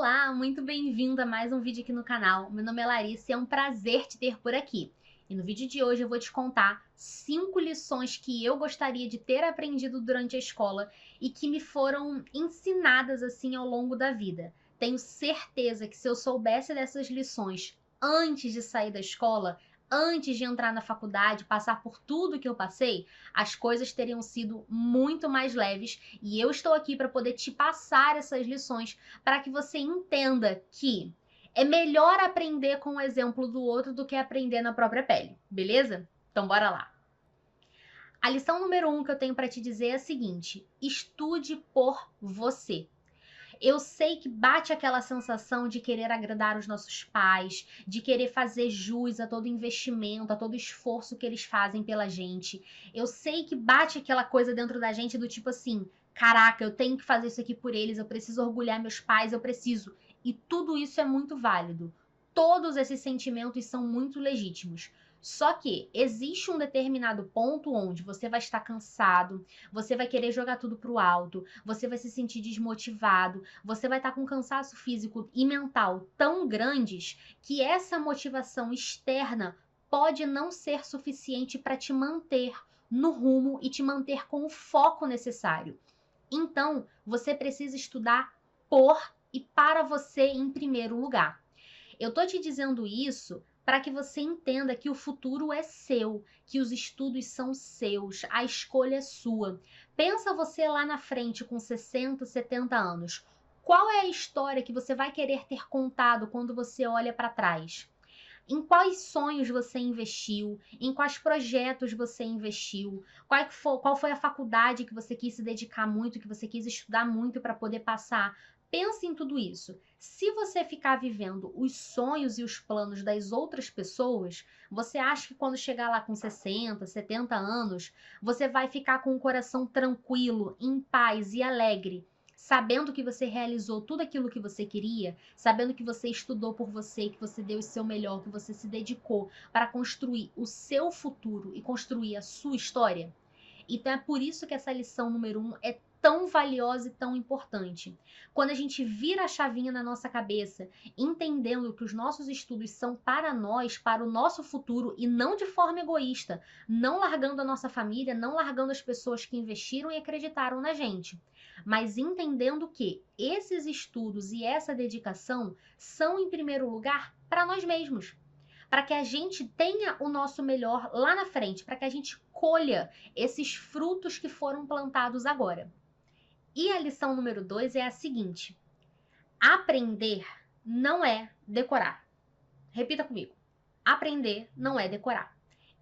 Olá, muito bem-vindo a mais um vídeo aqui no canal. Meu nome é Larissa e é um prazer te ter por aqui. E no vídeo de hoje eu vou te contar 5 lições que eu gostaria de ter aprendido durante a escola e que me foram ensinadas assim ao longo da vida. Tenho certeza que se eu soubesse dessas lições antes de sair da escola, antes de entrar na faculdade, passar por tudo que eu passei, as coisas teriam sido muito mais leves e eu estou aqui para poder te passar essas lições para que você entenda que é melhor aprender com o exemplo do outro do que aprender na própria pele, beleza? Então bora lá. A lição número 1 que eu tenho para te dizer é a seguinte: estude por você. Eu sei que bate aquela sensação de querer agradar os nossos pais, de querer fazer jus a todo investimento, a todo esforço que eles fazem pela gente. Eu sei que bate aquela coisa dentro da gente do tipo assim, caraca, eu tenho que fazer isso aqui por eles, eu preciso orgulhar meus pais, eu preciso. E tudo isso é muito válido. Todos esses sentimentos são muito legítimos. Só que existe um determinado ponto onde você vai estar cansado, você vai querer jogar tudo pro alto, você vai se sentir desmotivado, você vai estar com cansaço físico e mental tão grandes que essa motivação externa pode não ser suficiente para te manter no rumo e te manter com o foco necessário. Então, você precisa estudar por e para você em primeiro lugar. Eu tô te dizendo isso para que você entenda que o futuro é seu, que os estudos são seus, a escolha é sua. Pensa você lá na frente com 60, 70 anos. Qual é a história que você vai querer ter contado quando você olha para trás? Em quais sonhos você investiu? Em quais projetos você investiu? Qual foi a faculdade que você quis se dedicar muito, que você quis estudar muito para poder passar? Pense em tudo isso. Se você ficar vivendo os sonhos e os planos das outras pessoas, você acha que quando chegar lá com 60, 70 anos, você vai ficar com o coração tranquilo, em paz e alegre, sabendo que você realizou tudo aquilo que você queria, sabendo que você estudou por você, que você deu o seu melhor, que você se dedicou para construir o seu futuro e construir a sua história? Então é por isso que essa lição número 1 é tão valiosa e tão importante. Quando a gente vira a chavinha na nossa cabeça, entendendo que os nossos estudos são para nós, para o nosso futuro e não de forma egoísta, não largando a nossa família, não largando as pessoas que investiram e acreditaram na gente, mas entendendo que esses estudos e essa dedicação são, em primeiro lugar, para nós mesmos, para que a gente tenha o nosso melhor lá na frente, para que a gente colha esses frutos que foram plantados agora. E a lição número 2 é a seguinte: aprender não é decorar. Repita comigo. Aprender não é decorar.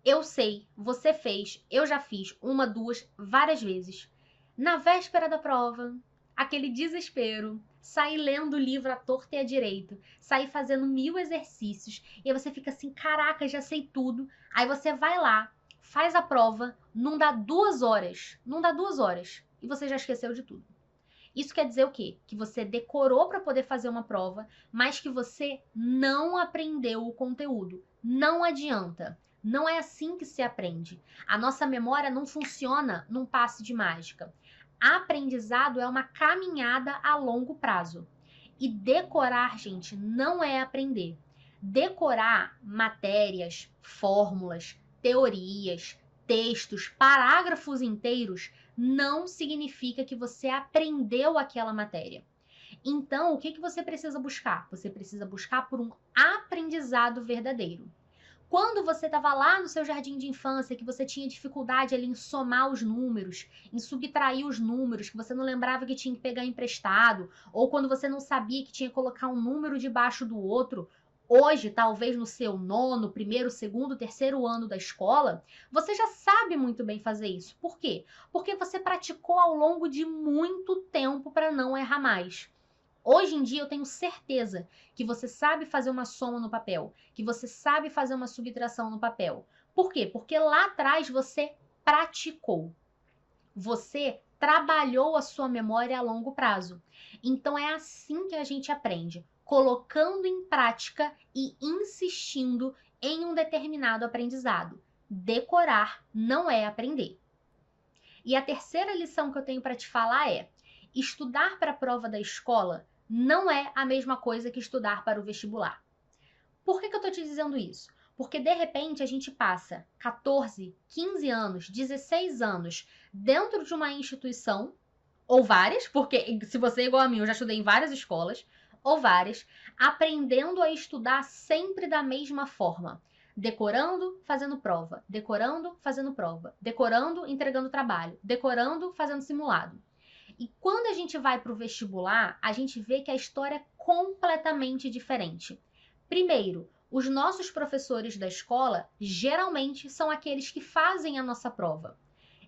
Eu sei, você fez, eu já fiz uma, duas, várias vezes. Na véspera da prova, aquele desespero, sair lendo o livro à torta e à direita, sair fazendo 1000 exercícios, e aí você fica assim, caraca, já sei tudo. Aí você vai lá, faz a prova, não dá 2 horas, e você já esqueceu de tudo. Isso quer dizer o quê? Que você decorou para poder fazer uma prova, mas que você não aprendeu o conteúdo. Não adianta. Não é assim que se aprende. A nossa memória não funciona num passe de mágica. Aprendizado é uma caminhada a longo prazo. E decorar, gente, não é aprender. Decorar matérias, fórmulas, teorias, textos, parágrafos inteiros não significa que você aprendeu aquela matéria. Então, o que você precisa buscar? Você precisa buscar por um aprendizado verdadeiro. Quando você estava lá no seu jardim de infância, que você tinha dificuldade ali em somar os números, em subtrair os números, que você não lembrava que tinha que pegar emprestado, ou quando você não sabia que tinha que colocar um número debaixo do outro, hoje, talvez no seu nono, primeiro, segundo, terceiro ano da escola, você já sabe muito bem fazer isso. Por quê? Porque você praticou ao longo de muito tempo para não errar mais. Hoje em dia eu tenho certeza que você sabe fazer uma soma no papel, que você sabe fazer uma subtração no papel. Por quê? Porque lá atrás você praticou. Você trabalhou a sua memória a longo prazo. Então é assim que a gente aprende, colocando em prática e insistindo em um determinado aprendizado. Decorar não é aprender. E a terceira lição que eu tenho para te falar é: estudar para a prova da escola não é a mesma coisa que estudar para o vestibular. Por que eu estou te dizendo isso? Porque de repente a gente passa 14, 15 anos, 16 anos dentro de uma instituição, ou várias, porque se você é igual a mim, eu já estudei em várias escolas, ou várias, aprendendo a estudar sempre da mesma forma. Decorando, fazendo prova, decorando, fazendo prova, decorando, entregando trabalho, decorando, fazendo simulado. E quando a gente vai para o vestibular, a gente vê que a história é completamente diferente. Primeiro, os nossos professores da escola geralmente são aqueles que fazem a nossa prova,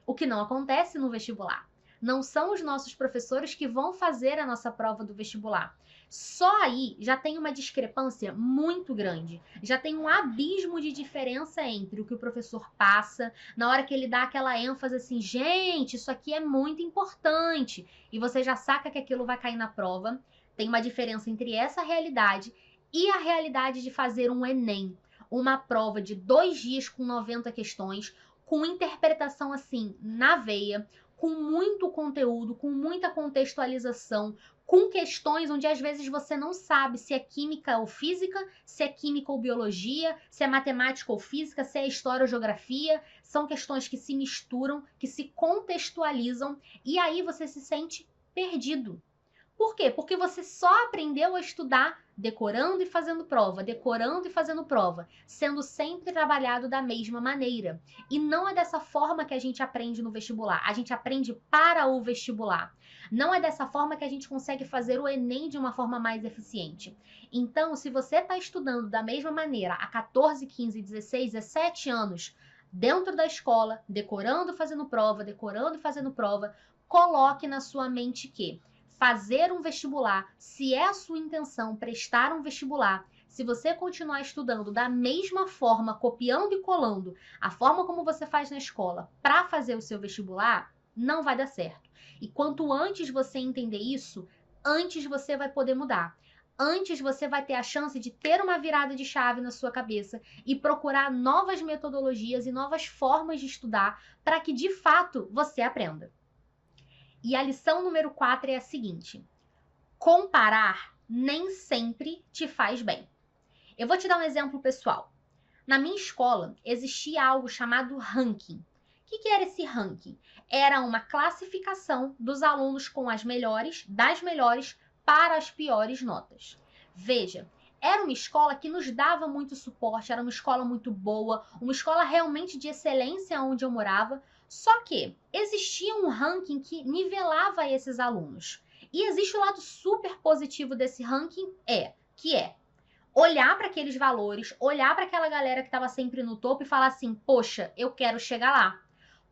o que não acontece no vestibular. Não são os nossos professores que vão fazer a nossa prova do vestibular. Só aí já tem uma discrepância muito grande. Já tem um abismo de diferença entre o que o professor passa, na hora que ele dá aquela ênfase assim, gente, isso aqui é muito importante, e você já saca que aquilo vai cair na prova. Tem uma diferença entre essa realidade e a realidade de fazer um Enem, uma prova de 2 dias com 90 questões, com interpretação assim, na veia, com muito conteúdo, com muita contextualização, com questões onde às vezes você não sabe se é química ou física, se é química ou biologia, se é matemática ou física, se é história ou geografia. São questões que se misturam, que se contextualizam, e aí você se sente perdido. Por quê? Porque você só aprendeu a estudar decorando e fazendo prova, decorando e fazendo prova, sendo sempre trabalhado da mesma maneira. E não é dessa forma que a gente aprende no vestibular. A gente aprende para o vestibular. Não é dessa forma que a gente consegue fazer o Enem de uma forma mais eficiente. Então, se você está estudando da mesma maneira há 14, 15, 16, 17 anos, dentro da escola, decorando, fazendo prova, coloque na sua mente que fazer um vestibular, se é a sua intenção prestar um vestibular, se você continuar estudando da mesma forma, copiando e colando a forma como você faz na escola para fazer o seu vestibular, não vai dar certo. E quanto antes você entender isso, antes você vai poder mudar. Antes você vai ter a chance de ter uma virada de chave na sua cabeça e procurar novas metodologias e novas formas de estudar para que de fato você aprenda. E a lição número 4 é a seguinte: comparar nem sempre te faz bem. Eu vou te dar um exemplo pessoal. Na minha escola, existia algo chamado ranking. O que era esse ranking? Era uma classificação dos alunos com as melhores, das melhores, para as piores notas. Veja, era uma escola que nos dava muito suporte, era uma escola muito boa, uma escola realmente de excelência onde eu morava, só que existia um ranking que nivelava esses alunos. E existe o lado super positivo desse ranking, que é olhar para aqueles valores, olhar para aquela galera que estava sempre no topo e falar assim, poxa, eu quero chegar lá.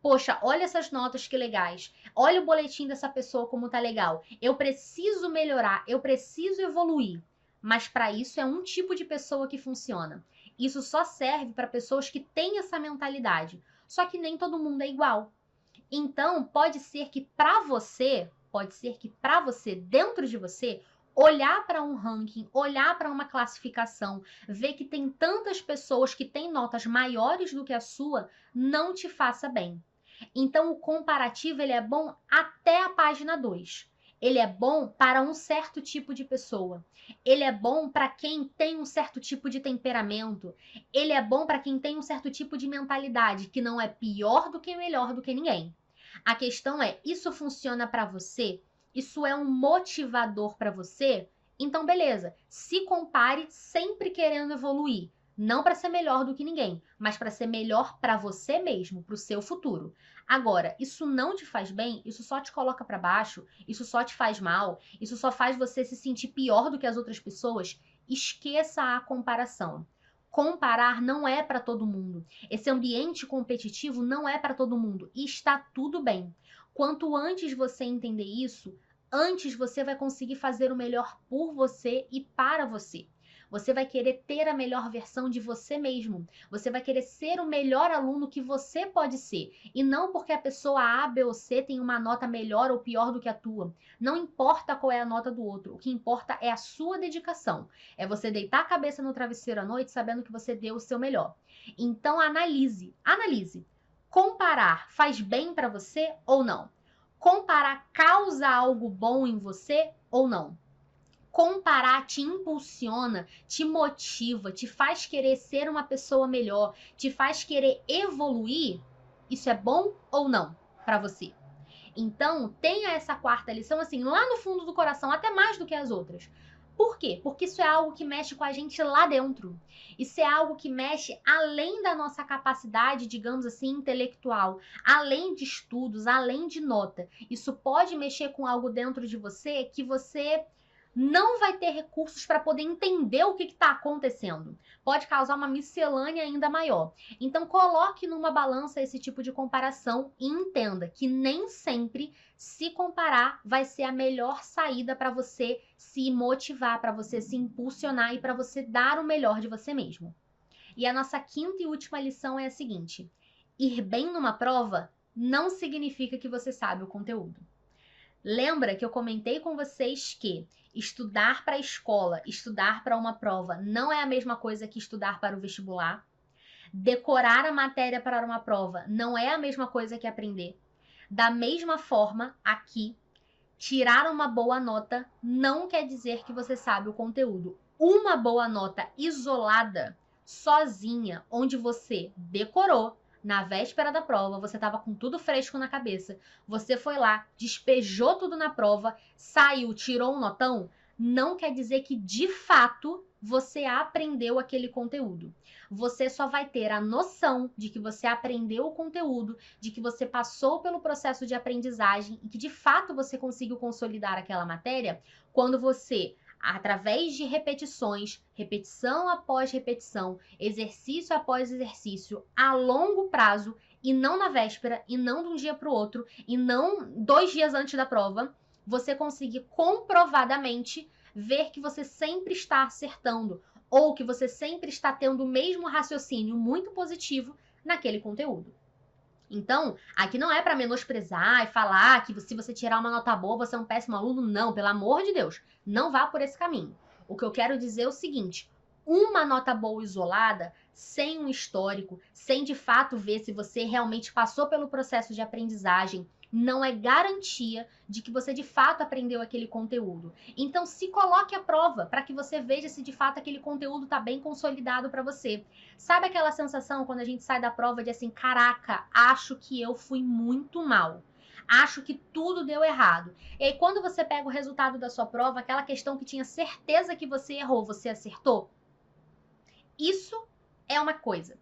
Poxa, olha essas notas que legais. Olha o boletim dessa pessoa como tá legal. Eu preciso melhorar, eu preciso evoluir. Mas para isso é um tipo de pessoa que funciona. Isso só serve para pessoas que têm essa mentalidade. Só que nem todo mundo é igual. Então, pode ser que para você, dentro de você, olhar para um ranking, olhar para uma classificação, ver que tem tantas pessoas que têm notas maiores do que a sua, não te faça bem. Então, o comparativo ele é bom até a página 2. Ele é bom para um certo tipo de pessoa. Ele é bom para quem tem um certo tipo de temperamento. Ele é bom para quem tem um certo tipo de mentalidade, que não é pior do que melhor do que ninguém. A questão é, isso funciona para você? Isso é um motivador para você? Então, beleza. Se compare sempre querendo evoluir. Não para ser melhor do que ninguém, mas para ser melhor para você mesmo, para o seu futuro. Agora, isso não te faz bem, isso só te coloca para baixo, isso só te faz mal, isso só faz você se sentir pior do que as outras pessoas. Esqueça a comparação. Comparar não é para todo mundo. Esse ambiente competitivo não é para todo mundo e está tudo bem. Quanto antes você entender isso, antes você vai conseguir fazer o melhor por você e para você. Você vai querer ter a melhor versão de você mesmo. Você vai querer ser o melhor aluno que você pode ser. E não porque a pessoa A, B ou C tem uma nota melhor ou pior do que a tua. Não importa qual é a nota do outro. O que importa é a sua dedicação. É você deitar a cabeça no travesseiro à noite sabendo que você deu o seu melhor. Então analise. Analise. Comparar faz bem para você ou não? Comparar causa algo bom em você ou não? comparar te impulsiona, te motiva, te faz querer ser uma pessoa melhor, te faz querer evoluir, isso é bom ou não para você? Então, tenha essa quarta lição, assim, lá no fundo do coração, até mais do que as outras. Por quê? Porque isso é algo que mexe com a gente lá dentro. Isso é algo que mexe além da nossa capacidade, digamos assim, intelectual, além de estudos, além de nota. Isso pode mexer com algo dentro de você que você não vai ter recursos para poder entender o que está acontecendo. Pode causar uma miscelânea ainda maior. Então, coloque numa balança esse tipo de comparação e entenda que nem sempre se comparar vai ser a melhor saída para você se motivar, para você se impulsionar e para você dar o melhor de você mesmo. E a nossa quinta e última lição é a seguinte: ir bem numa prova não significa que você sabe o conteúdo. Lembra que eu comentei com vocês que estudar para a escola, estudar para uma prova não é a mesma coisa que estudar para o vestibular? Decorar a matéria para uma prova não é a mesma coisa que aprender. Da mesma forma, aqui, tirar uma boa nota não quer dizer que você sabe o conteúdo. Uma boa nota isolada, sozinha, onde você decorou, na véspera da prova, você estava com tudo fresco na cabeça, você foi lá, despejou tudo na prova, saiu, tirou um notão, não quer dizer que de fato você aprendeu aquele conteúdo. Você só vai ter a noção de que você aprendeu o conteúdo, de que você passou pelo processo de aprendizagem e que de fato você conseguiu consolidar aquela matéria quando você, através de repetições, repetição após repetição, exercício após exercício, a longo prazo, e não na véspera, e não de um dia para o outro, e não 2 dias antes da prova, você conseguir comprovadamente ver que você sempre está acertando, ou que você sempre está tendo o mesmo raciocínio muito positivo naquele conteúdo. Então, aqui não é para menosprezar e falar que se você tirar uma nota boa, você é um péssimo aluno. Não, pelo amor de Deus, não vá por esse caminho. O que eu quero dizer é o seguinte: uma nota boa isolada, sem um histórico, sem de fato ver se você realmente passou pelo processo de aprendizagem, não é garantia de que você de fato aprendeu aquele conteúdo. Então, se coloque à prova para que você veja se de fato aquele conteúdo está bem consolidado para você. Sabe aquela sensação quando a gente sai da prova de assim, caraca, acho que eu fui muito mal. Acho que tudo deu errado. E aí, quando você pega o resultado da sua prova, aquela questão que tinha certeza que você errou, você acertou? Isso é uma coisa.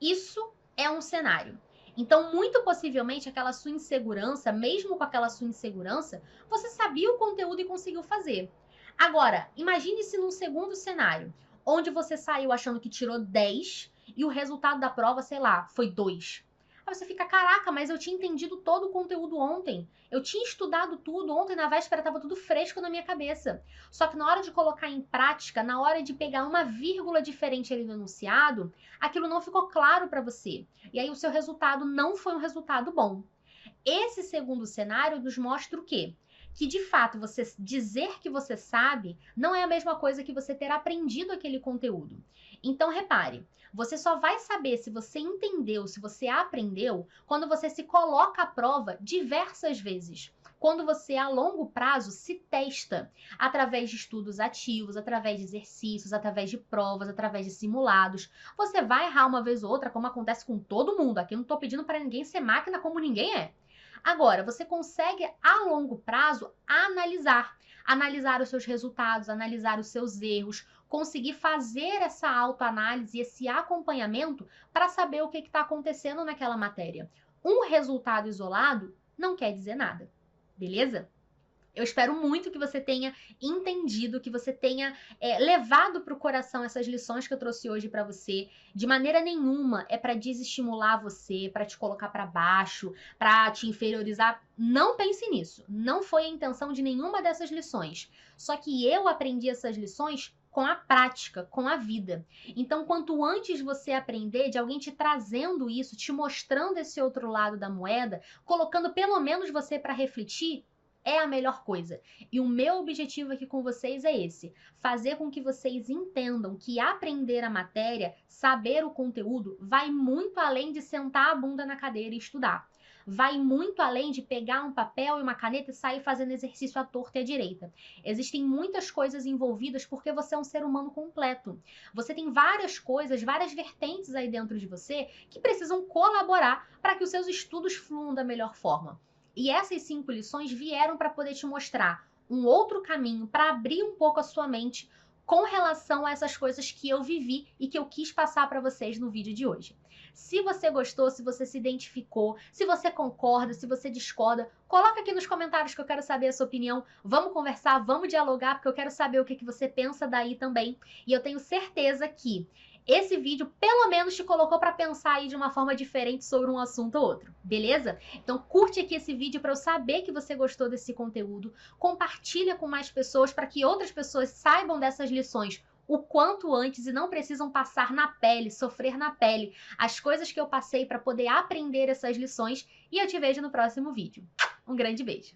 Isso é um cenário. Então, muito possivelmente, aquela sua insegurança, mesmo com aquela sua insegurança, você sabia o conteúdo e conseguiu fazer. Agora, imagine-se num segundo cenário, onde você saiu achando que tirou 10 e o resultado da prova, sei lá, foi 2. Aí você fica, caraca, mas eu tinha entendido todo o conteúdo ontem. Eu tinha estudado tudo ontem, na véspera estava tudo fresco na minha cabeça. Só que na hora de colocar em prática, na hora de pegar uma vírgula diferente ali no enunciado, aquilo não ficou claro para você. E aí o seu resultado não foi um resultado bom. Esse segundo cenário nos mostra o quê? Que de fato você dizer que você sabe não é a mesma coisa que você ter aprendido aquele conteúdo. Então repare, você só vai saber se você entendeu, se você aprendeu, quando você se coloca à prova diversas vezes. Quando você, a longo prazo, se testa através de estudos ativos, através de exercícios, através de provas, através de simulados. Você vai errar uma vez ou outra, como acontece com todo mundo. Aqui eu não estou pedindo para ninguém ser máquina como ninguém é. Agora, você consegue, a longo prazo, analisar os seus resultados, analisar os seus erros, conseguir fazer essa autoanálise, esse acompanhamento para saber o que está acontecendo naquela matéria. Um resultado isolado não quer dizer nada, beleza? Eu espero muito que você tenha entendido, que você tenha levado para o coração essas lições que eu trouxe hoje para você. De maneira nenhuma é para desestimular você, para te colocar para baixo, para te inferiorizar. Não pense nisso. Não foi a intenção de nenhuma dessas lições. Só que eu aprendi essas lições com a prática, com a vida. Então, quanto antes você aprender, de alguém te trazendo isso, te mostrando esse outro lado da moeda, colocando pelo menos você para refletir, é a melhor coisa. E o meu objetivo aqui com vocês é esse: fazer com que vocês entendam que aprender a matéria, saber o conteúdo, vai muito além de sentar a bunda na cadeira e estudar. vai muito além de pegar um papel e uma caneta e sair fazendo exercício à torta e à direita. Existem muitas coisas envolvidas porque você é um ser humano completo. Você tem várias coisas, várias vertentes aí dentro de você que precisam colaborar para que os seus estudos fluam da melhor forma. E essas 5 lições vieram para poder te mostrar um outro caminho, para abrir um pouco a sua mente com relação a essas coisas que eu vivi e que eu quis passar para vocês no vídeo de hoje. Se você gostou, se você se identificou, se você concorda, se você discorda, coloca aqui nos comentários que eu quero saber a sua opinião. Vamos conversar, vamos dialogar, porque eu quero saber o que você pensa daí também. E eu tenho certeza que esse vídeo pelo menos te colocou para pensar aí de uma forma diferente sobre um assunto ou outro, beleza? Então curte aqui esse vídeo para eu saber que você gostou desse conteúdo, compartilha com mais pessoas para que outras pessoas saibam dessas lições o quanto antes e não precisam passar na pele, sofrer na pele as coisas que eu passei para poder aprender essas lições, e eu te vejo no próximo vídeo. Um grande beijo!